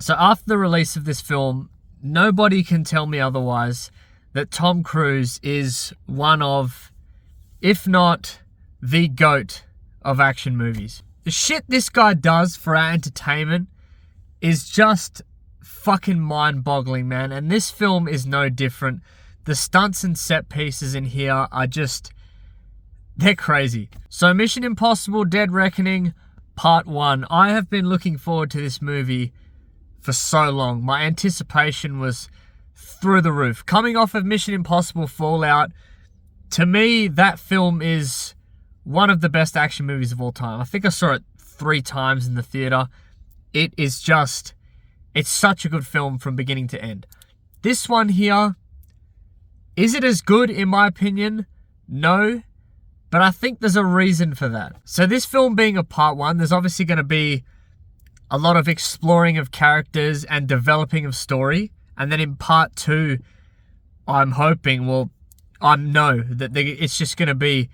So after the release of this film, nobody can tell me otherwise that Tom Cruise is one of, if not the GOAT of action movies. The shit this guy does for our entertainment is just fucking mind-boggling, man. And this film is no different. The stunts and set pieces in here are just... they're crazy. So Mission Impossible Dead Reckoning Part 1. I have been looking forward to this movie for so long. My anticipation was through the roof. Coming off of Mission Impossible Fallout, to me, that film is one of the best action movies of all time. I think I saw it 3 times in the theater. It is just... it's such a good film from beginning to end. This one here, is it as good in my opinion? No. But I think there's a reason for that. So this film being a part 1, there's obviously going to be a lot of exploring of characters and developing of story. And then in part 2, I'm hoping, well, I know that it's just going to be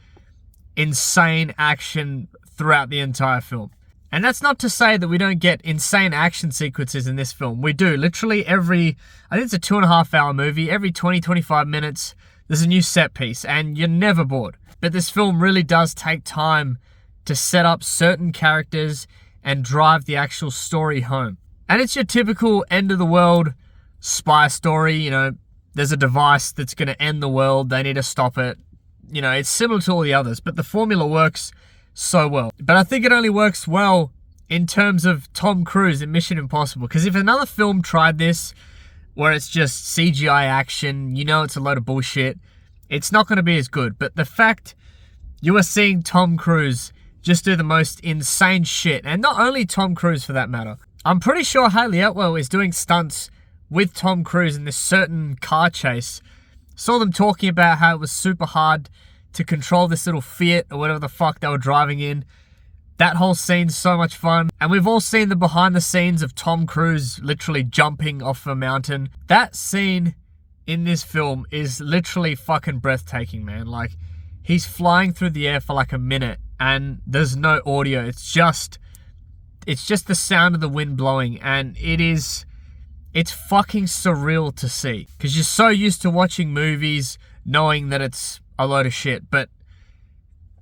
insane action throughout the entire film. And that's not to say that we don't get insane action sequences in this film. We do. Literally every, I think it's a 2.5 hour movie, every 20-25 minutes, there's a new set piece and you're never bored. But this film really does take time to set up certain characters and drive the actual story home. And it's your typical end of the world spy story. You know, there's a device that's going to end the world. They need to stop it. You know, it's similar to all the others, but the formula works so well. But I think it only works well in terms of Tom Cruise in Mission Impossible. Because if another film tried this, where it's just CGI action, you know it's a load of bullshit, it's not going to be as good. But the fact you are seeing Tom Cruise just do the most insane shit, and not only Tom Cruise for that matter. I'm pretty sure Hayley Atwell is doing stunts with Tom Cruise in this certain car chase. Saw them talking about how it was super hard to control this little Fiat or whatever the fuck they were driving in. That whole scene's so much fun. And we've all seen the behind the scenes of Tom Cruise literally jumping off a mountain. That scene in this film is literally fucking breathtaking, man. Like, he's flying through the air for like a minute and there's no audio. It's just the sound of the wind blowing, and it's fucking surreal to see. Because you're so used to watching movies knowing that it's a load of shit, but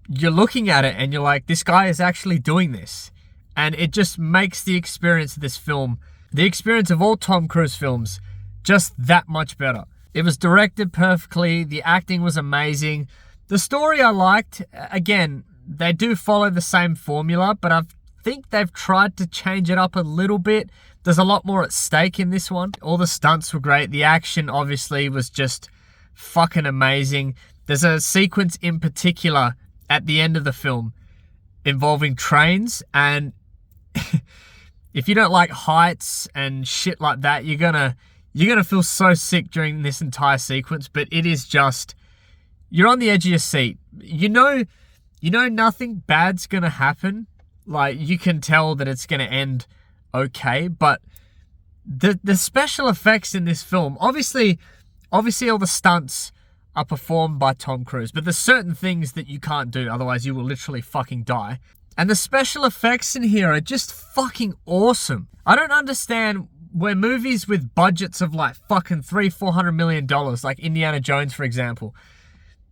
you're looking at it and you're like, this guy is actually doing this. And it just makes the experience of this film, the experience of all Tom Cruise films, just that much better. It was directed perfectly. The acting was amazing. The story I liked. Again, they do follow the same formula, but I think they've tried to change it up a little bit. There's a lot more at stake in this one. All the stunts were great. The action obviously was just fucking amazing. There's a sequence in particular at the end of the film involving trains, and if you don't like heights and shit like that, you're gonna feel so sick during this entire sequence. But it is just, you're on the edge of your seat. You know nothing bad's gonna happen. Like, you can tell that it's gonna end okay, but the special effects in this film, obviously all the stunts are performed by Tom Cruise, but there's certain things that you can't do, otherwise you will literally fucking die. And the special effects in here are just fucking awesome. I don't understand where movies with budgets of like fucking $300-400 million, like Indiana Jones for example,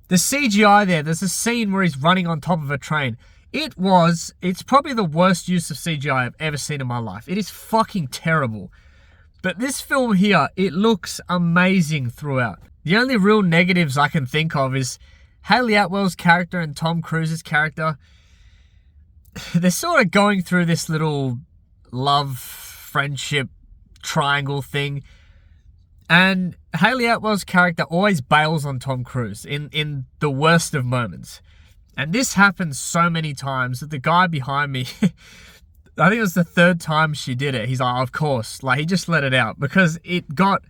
the CGI there's a scene where he's running on top of a train. It's probably the worst use of CGI I've ever seen in my life. It is fucking terrible. But this film here, it looks amazing throughout. The only real negatives I can think of is Hayley Atwell's character and Tom Cruise's character. They're sort of going through this little love, friendship, triangle thing. And Hayley Atwell's character always bails on Tom Cruise in the worst of moments. And this happens so many times that the guy behind me, I think it was the 3rd time she did it. He's like, of course. Like, he just let it out. Because it got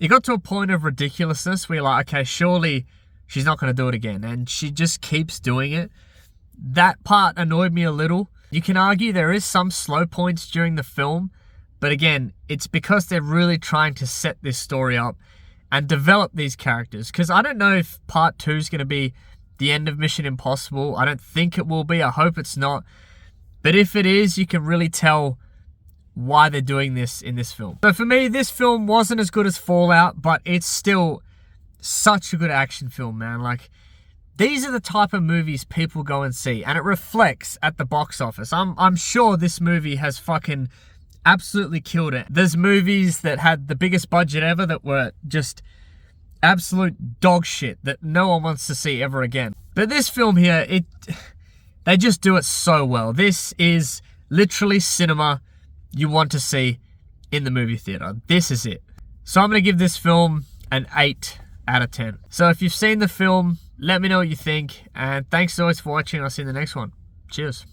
to a point of ridiculousness where you're like, okay, surely she's not going to do it again. And she just keeps doing it. That part annoyed me a little. You can argue there is some slow points during the film. But again, it's because they're really trying to set this story up and develop these characters. Because I don't know if part 2 is going to be the end of Mission Impossible. I don't think it will be. I hope it's not. But if it is, you can really tell why they're doing this in this film. So for me, this film wasn't as good as Fallout, but it's still such a good action film, man. Like, these are the type of movies people go and see, and it reflects at the box office. I'm sure this movie has fucking absolutely killed it. There's movies that had the biggest budget ever that were just absolute dog shit that no one wants to see ever again. But this film here, they just do it so well. This is literally cinema you want to see in the movie theater. This is it. So I'm going to give this film an 8 out of 10. So if you've seen the film, let me know what you think. And thanks as always for watching. I'll see you in the next one. Cheers.